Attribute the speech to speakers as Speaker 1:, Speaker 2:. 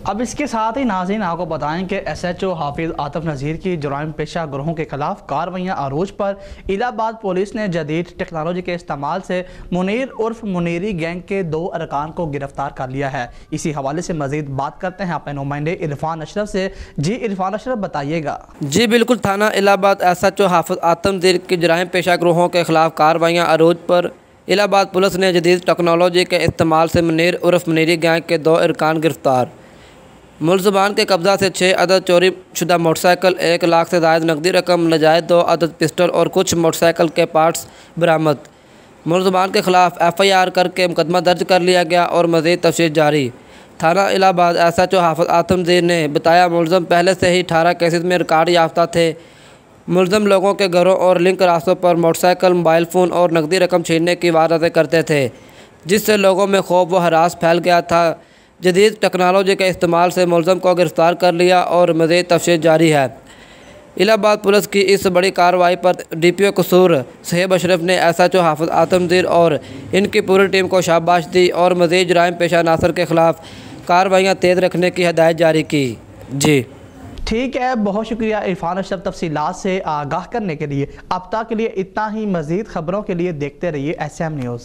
Speaker 1: اب اس کے ساتھ ہی ناظرین آپ کو بتائیں کہ ایس ایچ او حافظ عاطف نذیر کی جرائم پیشہ گروہوں کے خلاف کارروائیاں عروج پر الہ آباد پولیس نے جدید ٹیکنالوجی کے استعمال سے منیر عرف منیری گینگ کے 2 ارکان کو گرفتار کر لیا ہے۔ اسی حوالے سے مزید بات کرتے ہیں اپنے نمائندے عرفان اشرف سے۔ جی عرفان اشرف بتائیے گا۔
Speaker 2: جی بالکل، تھانہ الہ آباد ایس ایچ او حافظ عاطف نذیر کی جرائم پیشہ گروہوں کے خلاف کارروائیاں عروج پر الہ آباد پولیس نے جدید ٹیکنالوجی کے استعمال سے منیر عرف منیری گینگ کے 2 ارکان گرفتار۔ ملزمان کے قبضہ سے 6 عدد چوری شدہ موٹر سائیکل، 1 لاکھ سے زائد نقدی رقم، ناجائز 2 عدد پسٹل اور کچھ موٹر سائیکل کے پارٹس برآمد۔ ملزمان کے خلاف FIR کر کے مقدمہ درج کر لیا گیا اور مزید تفتیش جاری۔ تھانہ الہ آباد ایس ایچ او حافظ عاطف نذیر نے بتایا ملزم پہلے سے ہی 18 کیسز میں ریکارڈ یافتہ تھے۔ ملزم لوگوں کے گھروں اور لنک راستوں پر موٹر سائیکل، موبائل فون اور نقدی رقم چھیننے کی وارداتیں کرتے تھے، جس سے لوگوں میں خوف و ہراس پھیل گیا تھا۔ جدید ٹیکنالوجی کے استعمال سے ملزم کو گرفتار کر لیا اور مزید تفتیش جاری ہے۔ الہ آباد پولیس کی اس بڑی کارروائی پر DPO قصور صہیب اشرف نے ایس ایچ او حافظ عاطف نذیر اور ان کی پوری ٹیم کو شاباش دی اور مزید جرائم پیشہ عناصر کے خلاف کارروائیاں تیز رکھنے کی ہدایت جاری کی۔ جی
Speaker 1: ٹھیک ہے، بہت شکریہ عرفان اشرف تفصیلات سے آگاہ کرنے کے لیے۔ اب تک کے لیے اتنا ہی، مزید خبروں کے لیے دیکھتے رہیے SM نیوز۔